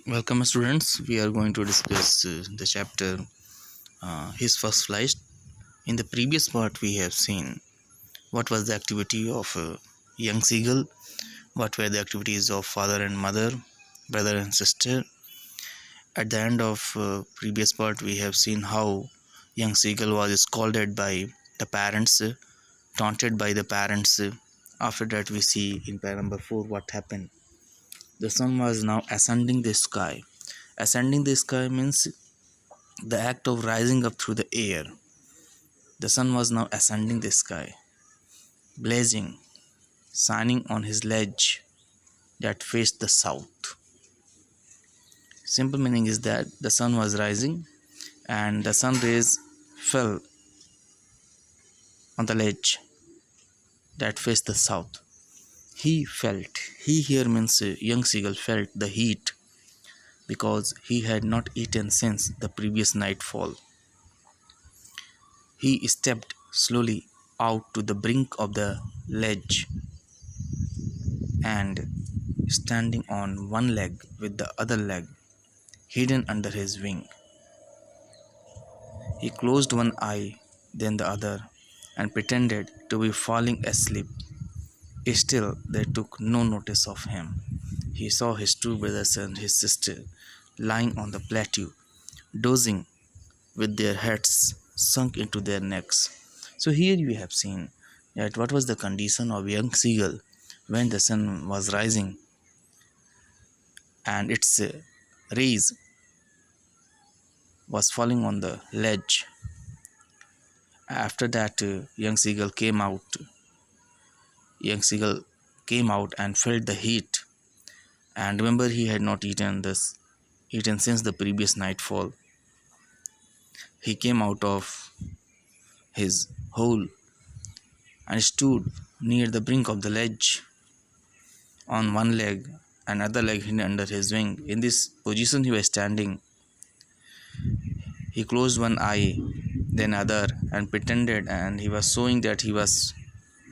Welcome, students. We are going to discuss the chapter His First Flight. In the previous part, we have seen what was the activity of a young seagull, what were the activities of father and mother, brother and sister. At the end of previous part, we have seen how young seagull was scolded by the parents, taunted by the parents. After that, we see in paragraph number 4 what happened. The sun was now ascending the sky. Ascending the sky means the act of rising up through the air. The sun was now ascending the sky, blazing, shining on his ledge that faced the south. Simple meaning is that the sun was rising and the sun rays fell on the ledge that faced the south. He here means young seagull felt the heat because he had not eaten since the previous nightfall. He stepped slowly out to the brink of the ledge and, standing on one leg with the other leg hidden under his wing, he closed one eye, then the other, and pretended to be falling asleep. Still, they took no notice of him. He saw his two brothers and his sister lying on the plateau, dozing with their heads sunk into their necks. So, here you have seen that what was the condition of young seagull when the sun was rising and its rays was falling on the ledge. After that, young seagull came out and felt the heat, and remember he had not eaten since the previous nightfall. He came out of his hole and stood near the brink of the ledge on one leg and other leg hidden under his wing. In this position he was standing. He closed one eye, then other, and pretended, and he was showing that he was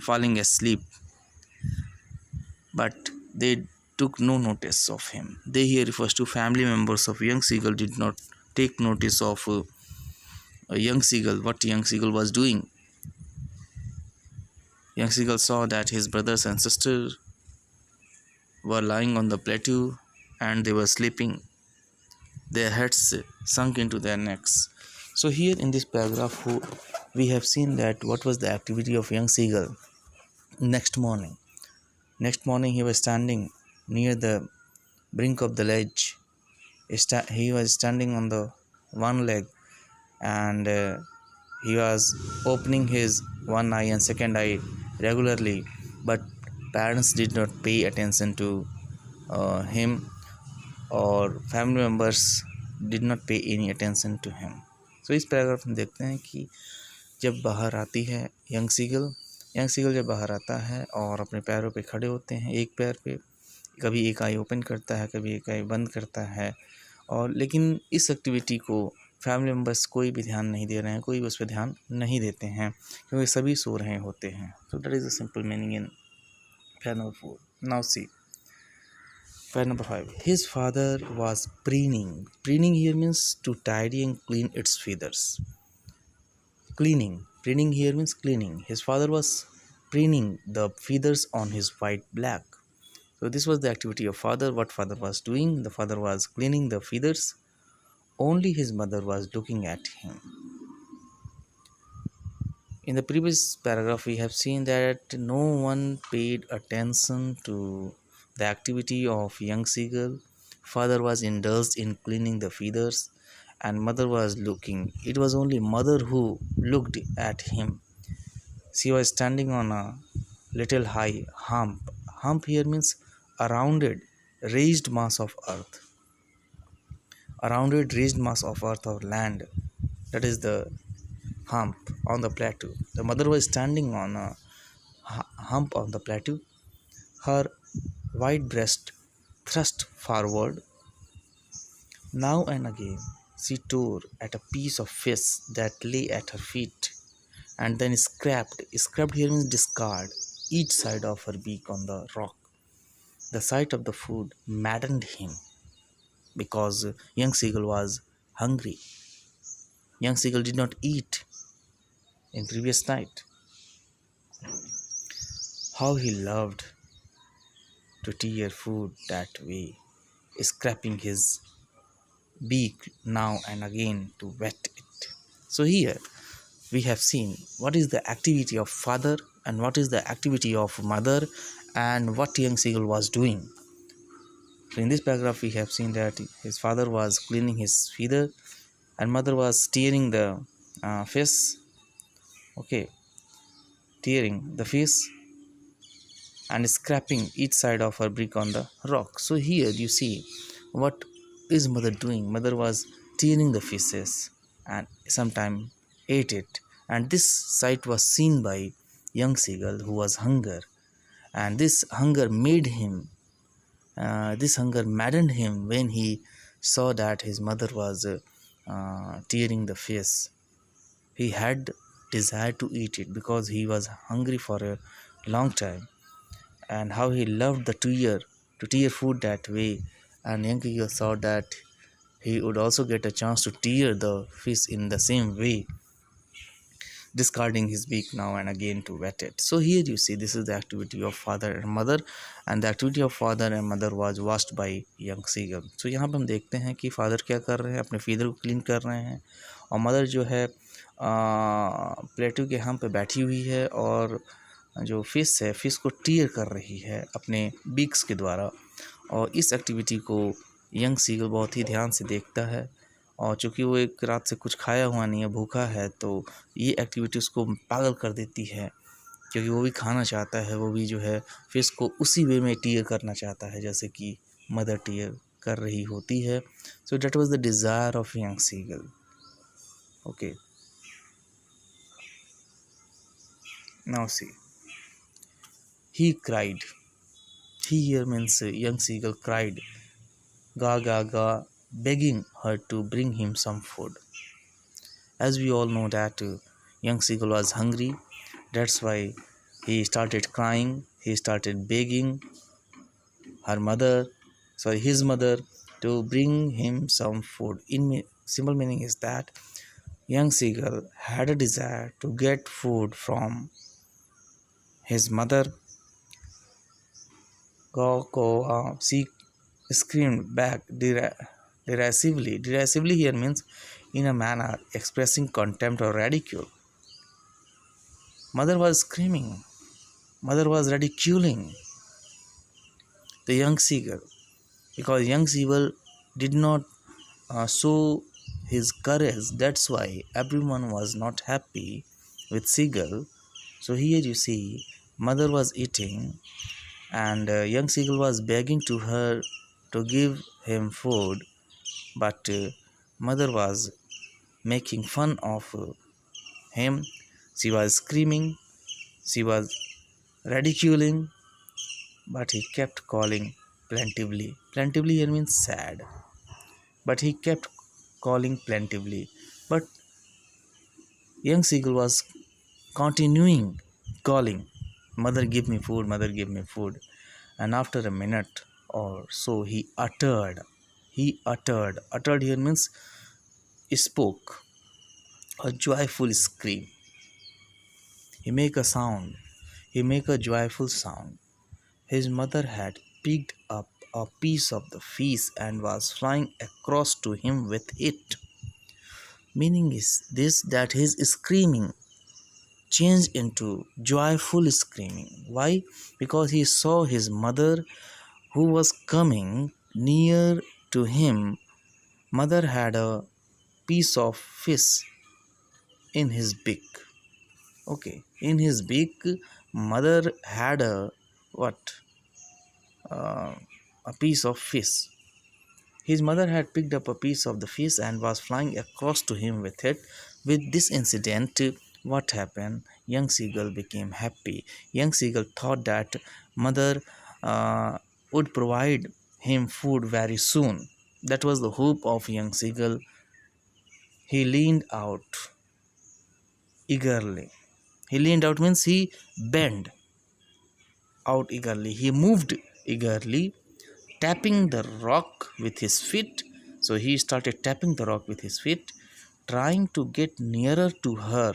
falling asleep. But they took no notice of him. They here refers to family members of young seagull did not take notice of a young seagull, what young seagull was doing. Young seagull saw that his brothers and sisters were lying on the plateau and they were sleeping, their heads sunk into their necks. So here in this paragraph we have seen that what was the activity of young seagull. Next morning he was standing near the brink of the ledge. He was standing on the one leg, and he was opening his one eye and second eye regularly, but parents did not pay attention to him, or family members did not pay any attention to him. So इस paragraph में देखते हैं कि जब बाहर आती है young seagull जब बाहर आता है और अपने पैरों पे खड़े होते हैं, एक पैर पे, कभी एक आई ओपन करता है, कभी एक आई बंद करता है, और लेकिन इस एक्टिविटी को फैमिली मेम्बर्स कोई भी ध्यान नहीं दे रहे हैं, कोई भी उस पर ध्यान नहीं देते हैं क्योंकि सभी सो रहे होते हैं. सो that is a simple meaning in para number 4. Now see para number 5. His father was preening here means to tidy and clean its feathers. Preening here means cleaning. His father was preening the feathers on his white black. So this was the activity of father. What father was doing? The father was cleaning the feathers. Only his mother was looking at him. In the previous paragraph, we have seen that no one paid attention to the activity of young seagull. Father was indulged in cleaning the feathers, and mother was looking. It was only mother who looked at him. She was standing on a little high hump. Hump here means a rounded, raised mass of earth. A rounded, raised mass of earth or land. That is the hump on the plateau. The mother was standing on a hump on the plateau, her white breast thrust forward. Now and again she tore at a piece of fish that lay at her feet, and then scraped here means discard each side of her beak on the rock. The sight of the food maddened him. because young seagull was hungry. Young seagull did not eat in previous night. How he loved to tear food that way, scraping his beak now and again to wet it. So here we have seen what is the activity of father and what is the activity of mother and what young seagull was doing. So in this paragraph we have seen that his father was cleaning his feather and mother was tearing the fish, okay, tearing the fish and scraping each side of her brick on the rock. So here you see what is mother doing. Mother was tearing the fishes and sometime ate it. And this sight was seen by young seagull who was hunger. And this hunger maddened him when he saw that his mother was tearing the fish. He had desire to eat it because he was hungry for a long time, and how he loved the to tear food that way. And young eagle thought that he would also get a chance to tear the fish in the same way, discarding his beak now and again to wet it. So here you see this is the activity of father and mother, and the activity of father and mother was watched by young seagull. So यहाँ पे हम देखते हैं कि father क्या कर रहे हैं, अपने फीदर को क्लीन कर रहे हैं, और मदर जो है प्लेटो के हम पे बैठी हुई है और जो फिश है फिश को टीयर कर रही है अपने बीक्स के द्वारा। और इस एक्टिविटी को यंग सीगल बहुत ही ध्यान से देखता है, और चूँकि वो एक रात से कुछ खाया हुआ नहीं है, भूखा है, तो ये एक्टिविटी उसको पागल कर देती है क्योंकि वो भी खाना चाहता है, वो भी जो है फिश को उसी वे में टीयर करना चाहता है जैसे कि मदर टीयर कर रही होती है। So that was the desire of young seagull. Okay, now see he cried. He here means young seagull cried, ga ga ga, begging her to bring him some food. As we all know that young seagull was hungry, that's why he started crying, he started begging his mother to bring him some food. Simple meaning is that young seagull had a desire to get food from his mother. She screamed back derisively. Derisively here means in a manner expressing contempt or ridicule. Mother was screaming. Mother was ridiculing the young seagull because young seagull did not show his courage. That's why everyone was not happy with seagull. So here you see mother was eating and young seagull was begging to her to give him food, but mother was making fun of him. She was screaming, she was ridiculing, but he kept calling plaintively. Plaintively here means sad, but he kept calling plaintively. But young seagull was continuing calling, mother give me food, mother give me food. And after a minute or so uttered here means spoke a joyful scream. He make a joyful sound. His mother had picked up a piece of the fish and was flying across to him with it. Meaning is this that his screaming changed into joyful screaming. Why? Because he saw his mother who was coming near to him. Mother had a piece of fish in his beak. Okay, in his beak, mother had a what? A piece of fish. His mother had picked up a piece of the fish and was flying across to him with it. With this incident, what happened? Young seagull became happy. Young seagull thought that mother would provide him food very soon. That was the hope of young seagull. He leaned out eagerly. He leaned out means he bent out eagerly. He moved eagerly, tapping the rock with his feet So he started tapping the rock with his feet, trying to get nearer to her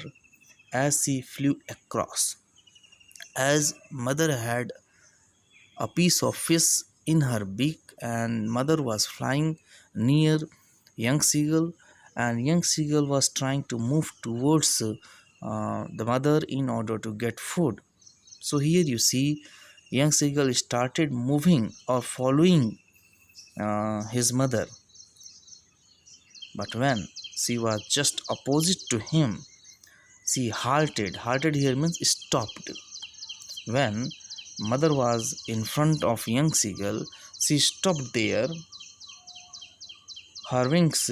as he flew across. As mother had a piece of fish in her beak and mother was flying near young seagull, and young seagull was trying to move towards the mother in order to get food. So here you see young seagull started moving or following his mother, but when she was just opposite to him, she halted. Halted here means stopped. When mother was in front of young seagull, she stopped there, her wings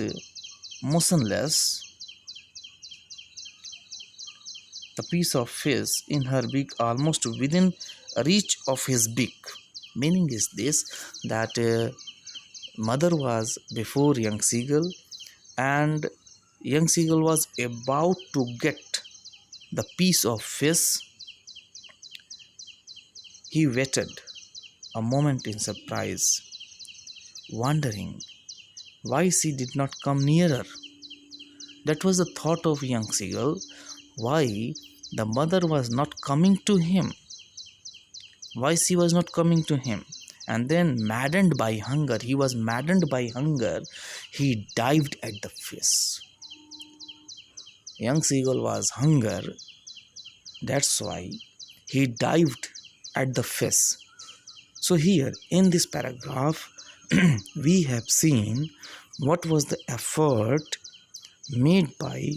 motionless, the piece of fish in her beak almost within reach of his beak. Meaning is this, that mother was before young seagull, and young seagull was about to get the piece of fish. He waited a moment in surprise, wondering why she did not come nearer. That was the thought of young seagull, why the mother was not coming to him, why she was not coming to him. And then he was maddened by hunger, he dived at the fish. Young seagull was hunger, that's why he dived at the fish. So here in this paragraph, we have seen what was the effort made by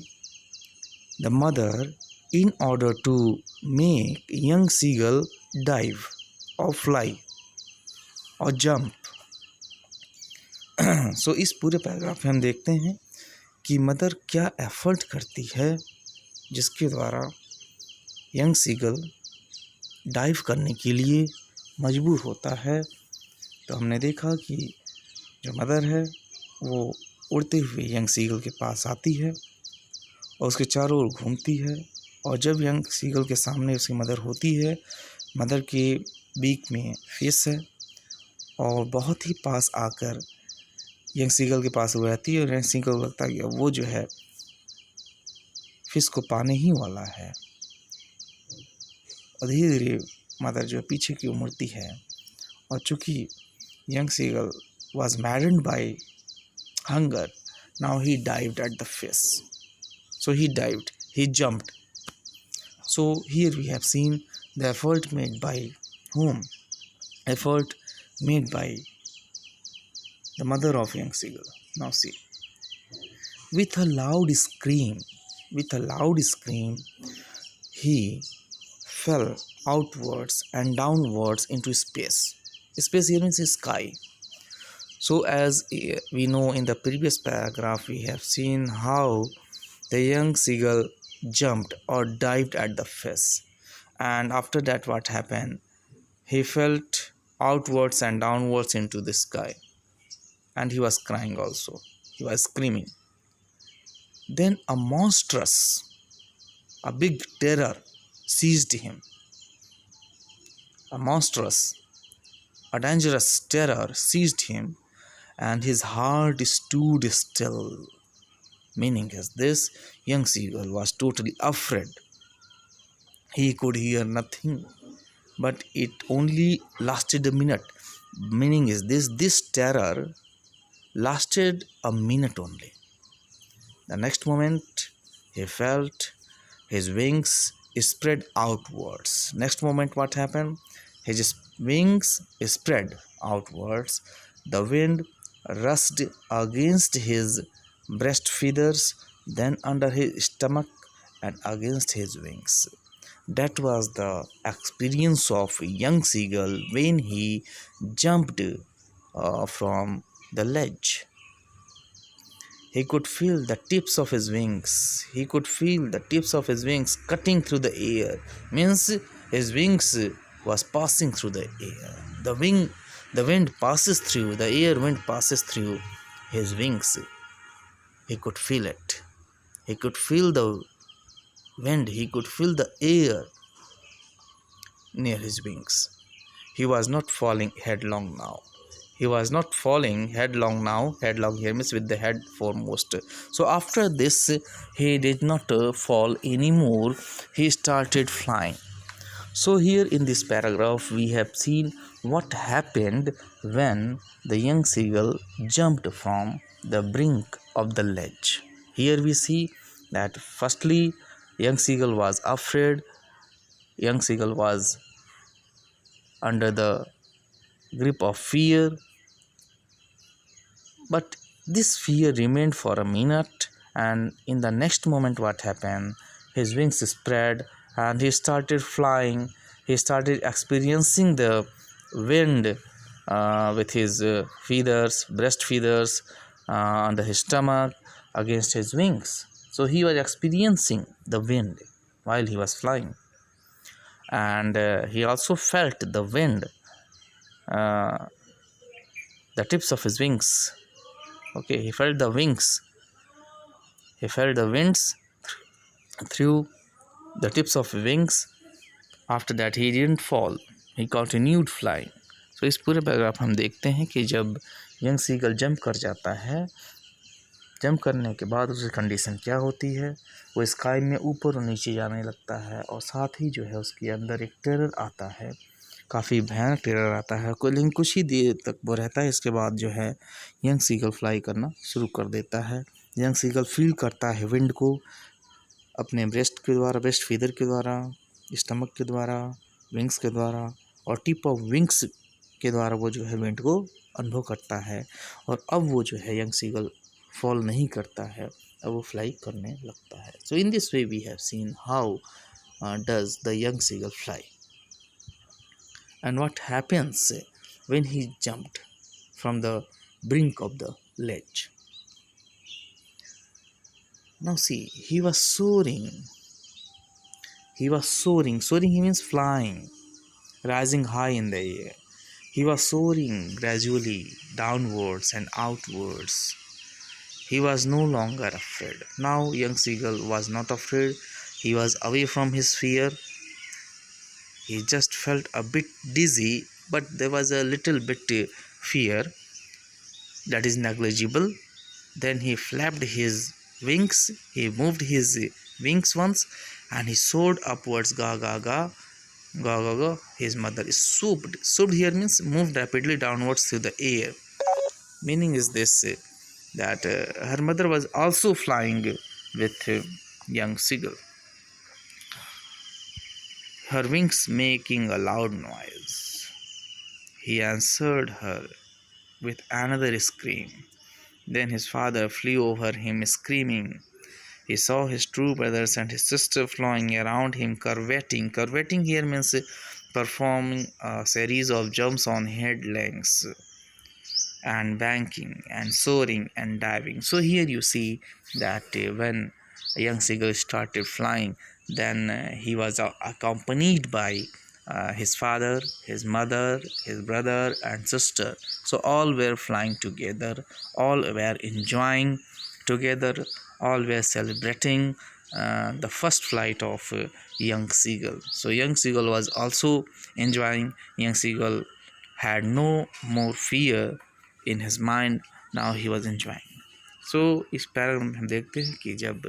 the mother in order to make young seagull dive or fly और jump. सो इस पूरे paragraph में हम देखते हैं कि mother क्या effort करती है जिसके द्वारा यंग सीगल डाइव करने के लिए मजबूर होता है. तो हमने देखा कि जो मदर है वो उड़ते हुए यंग सीगल के पास आती है और उसके चारों ओर घूमती है, और जब यंग सीगल के सामने उसकी मदर होती है, मदर के बीक में फिश है और बहुत ही पास आकर यंग सीगल के पास वो रहती है और यंग सीगल को लगता है कि वो जो है फिश को पाने ही वाला है, और धीरे धीरे मदर जो पीछे की मुड़ती है. और चूँकि young seagull was maddened by hunger, now he dived at the fish. So he dived, he jumped. So here we have seen the effort made by whom? Effort made by the mother of young seagull. Now see, with a loud scream, he fell outwards and downwards into space. Space here means sky. So as we know in the previous paragraph, we have seen how the young seagull jumped or dived at the fish, and after that what happened? He felt outwards and downwards into the sky, and he was crying also. He was screaming. Then a big terror seized him. A dangerous terror seized him, and his heart stood still. Meaning is this, young seagull was totally afraid. He could hear nothing, but it only lasted a minute. Meaning is this terror lasted a minute only. The next moment, he felt his wings spread outwards. Next moment, what happened? His wings spread outwards. The wind rushed against his breast feathers, then under his stomach and against his wings. That was the experience of young seagull when he jumped from the ledge. He could feel the tips of his wings. Cutting through the air. Means his wings was passing through the air. The wind passes through, the air wind passes through his wings. He could feel it. He could feel the wind. He could feel the air near his wings. He was not falling headlong now. He was not falling headlong now. Headlong here means with the head foremost. So after this, he did not fall anymore. He started flying. So here in this paragraph we have seen what happened when the young seagull jumped from the brink of the ledge. Here we see that firstly young seagull was afraid. Young seagull was under the grip of fear, but this fear remained for a minute, and in the next moment, what happened? His wings spread and he started flying. He started experiencing the wind with his feathers, breast feathers, under his stomach, against his wings. So he was experiencing the wind while he was flying, and he also felt the wind, uh, the tips of his wings. Okay, he felt the wings. He felt the winds through the tips of wings. After that he didn't fall. He continued flying. So इस पूरे paragraph हम देखते हैं कि जब young seagull jump कर जाता है, जंप करने के बाद उसकी कंडीशन क्या होती है। वो स्काई में ऊपर और नीचे जाने लगता है, और साथ ही जो है उसके अंदर एक टेरर आता है, काफ़ी भयानक टेरर आता है। लेकिन कुछ ही देर तक वो रहता है। इसके बाद जो है यंग सीगल फ्लाई करना शुरू कर देता है। यंग सीगल फील करता है विंड को अपने ब्रेस्ट के द्वारा, ब्रेस्ट फीदर के द्वारा, स्टमक के द्वारा, विंग्स के द्वारा और टिप ऑफ विंग्स के द्वारा वो जो है विंड को अनुभव करता है। और अब वो जो है यंग सीगल फॉल नहीं करता है, अब वो फ्लाई करने लगता है। So in this way we have seen how does the young seagull fly and what happens when he jumped from the brink of the ledge. Now see, he was soaring. Soaring he means flying, rising high in the air. He was soaring gradually downwards and outwards. He was no longer afraid. Now young seagull was not afraid. He was away from his fear. He just felt a bit dizzy, but there was a little bit fear that is negligible. Then he flapped his wings. He moved his wings once and he soared upwards. Ga ga ga, ga ga ga. His mother swooped. Swooped here means moved rapidly downwards through the air. Meaning is this that her mother was also flying with young seagull, her wings making a loud noise. He answered her with another scream. Then his father flew over him screaming. He saw his two brothers and his sister flying around him, curveting. Curveting here means performing a series of jumps on headlands and banking and soaring and diving. So here you see that when a young seagull started flying, then he was accompanied by his father, his mother, his brother and sister. So all were flying together, all were enjoying together, all were celebrating the first flight of young seagull. So young seagull was also enjoying. Young seagull had no more fear in his mind. Now he was enjoying. सो इस paragraph में हम देखते हैं कि जब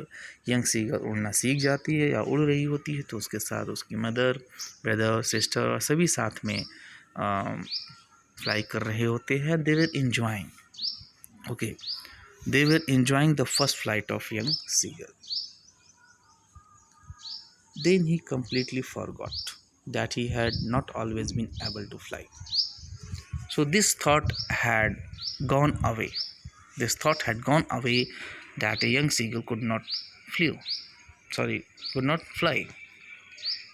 young seagull उड़ना सीख जाती है या उड़ रही होती है तो उसके साथ उसकी मदर, ब्रदर, सिस्टर और सभी साथ में फ्लाई कर रहे होते हैं. They were enjoying. Okay, they were enjoying the first flight of young seagull. Then he completely forgot that he had not always been able to fly. So this thought had gone away. This thought had gone away that a young seagull could not fly.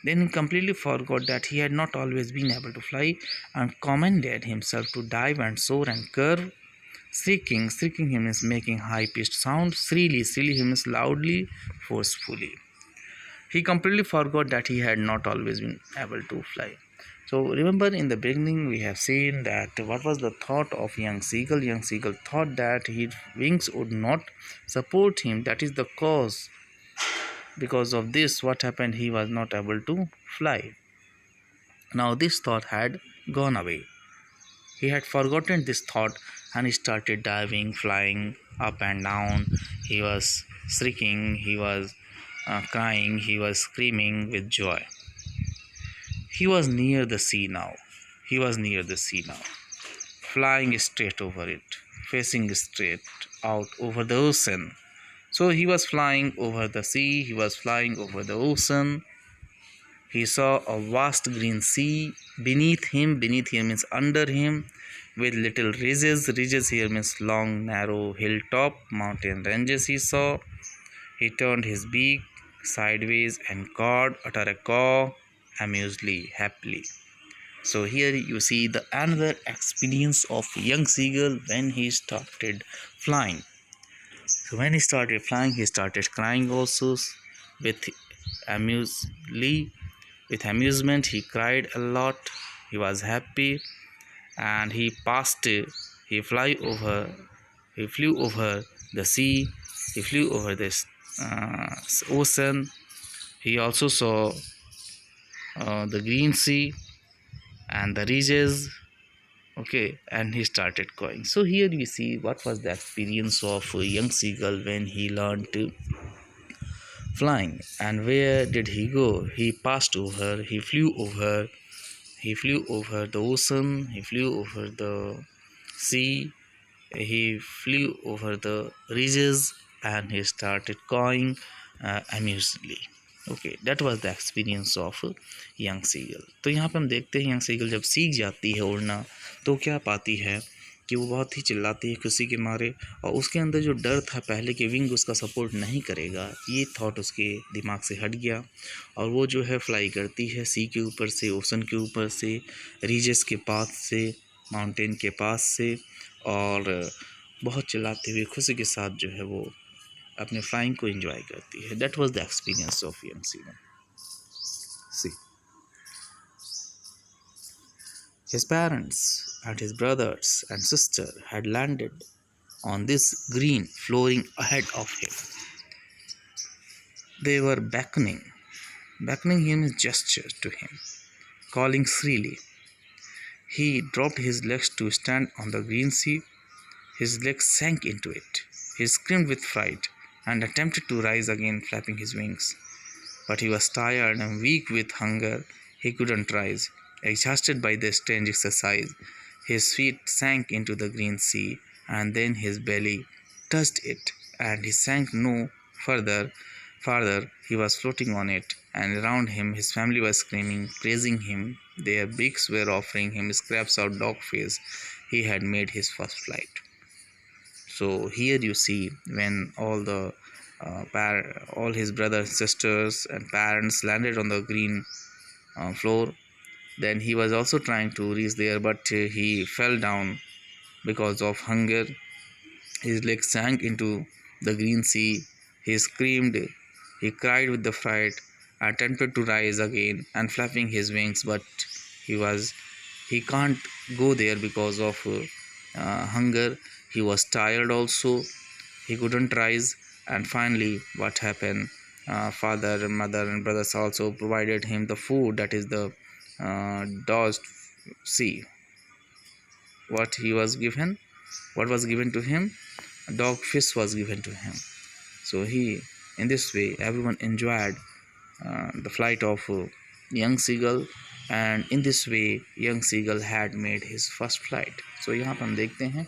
Then he completely forgot that he had not always been able to fly and commanded himself to dive and soar and curve. Shrieking he means making high-pitched sound. Shrilly he means loudly, forcefully. He completely forgot that he had not always been able to fly. So remember, in the beginning we have seen that what was the thought of young seagull. Young seagull thought that his wings would not support him. That is the cause. Because of this, what happened? He was not able to fly. Now this thought had gone away. He had forgotten this thought and he started diving, flying up and down. He was shrieking, he was crying, he was screaming with joy. He was near the sea now. He was near the sea now, flying straight over it, facing straight out over the ocean. So he was flying over the sea, he was flying over the ocean. He saw a vast green sea beneath him means under him, with little ridges. Ridges here means long, narrow hilltop mountain ranges he saw. He turned his beak sideways and cawed, uttered a caw, amusedly, happily. So here you see the another experience of young seagull when he started flying. So when he started flying, he started crying also with amusely. With amusement, he cried a lot. He was happy, and he passed. He flew over the sea. He flew over this ocean. He also saw the green sea and the ridges. Okay, and he started going. So here we see what was the experience of a young seagull when he learned to flying. And where did he go? He passed over, he flew over the ocean, he flew over the sea, he flew over the ridges, and he started cawing amusedly. Okay that was the experience of young seagull. तो यहाँ पे हम देखते हैं young seagull जब सीख जाती है उड़ना तो क्या पाती है कि वो बहुत ही चिल्लाती है खुशी के मारे, और उसके अंदर जो डर था पहले कि विंग उसका सपोर्ट नहीं करेगा, ये थॉट उसके दिमाग से हट गया और वो जो है फ्लाई करती है सी के ऊपर से, ओशन के ऊपर से, रीजेस के पास से, माउंटेन के पास से, और बहुत चिल्लाते हुए खुशी के साथ जो है वो अपने फ्लाइंग को एंजॉय करती है। That was the experience of young seagull. See His parents and his brothers and sister had landed on this green flooring ahead of him. They were beckoning him with gestures to him, calling shrilly. He dropped his legs to stand on the green sea. His legs sank into it. He screamed with fright and attempted to rise again, flapping his wings. But he was tired and weak with hunger. He couldn't rise. Exhausted by the strange exercise, his feet sank into the green sea, and then his belly touched it, and he sank no further. Farther, he was floating on it, and around him his family was screaming, praising him. Their beaks were offering him scraps of dog face. He had made his first flight. So here you see when all his brothers, sisters, and parents landed on the green floor. Then he was also trying to reach there, but he fell down because of hunger. His legs sank into the green sea. He screamed, he cried with the fright, attempted to rise again and flapping his wings, but he can't go there because of hunger. He was tired also. He couldn't rise, and finally, what happened? Father and mother and brothers also provided him the food, that is the dosed. See what he was given. What was given to him? Dog fish was given to him. So in this way, everyone enjoyed the flight of young seagull, and in this way, young seagull had made his first flight. So यहाँ पर हम देखते हैं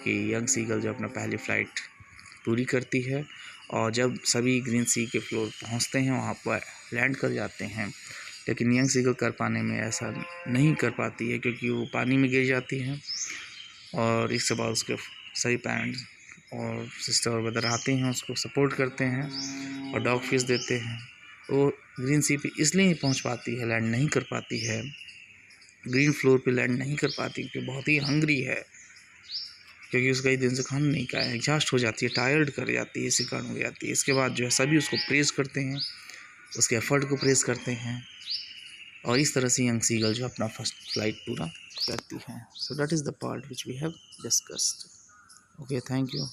कि young seagull जो अपना पहली flight पूरी करती है और जब सभी ग्रीन सी के फ्लोर पहुंचते हैं वहाँ पर लैंड कर जाते हैं, लेकिन यंग सीगल कर पाने में ऐसा नहीं कर पाती है क्योंकि वो पानी में गिर जाती है, और इसके बाद उसके सभी पेरेंट्स और सिस्टर और ब्रदर आते हैं, उसको सपोर्ट करते हैं और डॉग फिश देते हैं। वो ग्रीन सी पे इसलिए नहीं पहुंच पाती है, लैंड नहीं कर पाती है, ग्रीन फ्लोर पे लैंड नहीं कर पाती क्योंकि बहुत ही हंग्री है, क्योंकि उसका कई दिन से खाना नहीं खाया है, एग्जॉस्ट हो जाती है, टायर्ड कर जाती है, इसी कारण हो जाती है। इसके बाद जो है सभी उसको प्रेज़ करते हैं, उसके एफर्ट को प्रेज़ करते हैं, और इस तरह से यंग सीगल जो अपना फर्स्ट फ्लाइट पूरा करती है। So that is the part which we have discussed. Okay, thank you.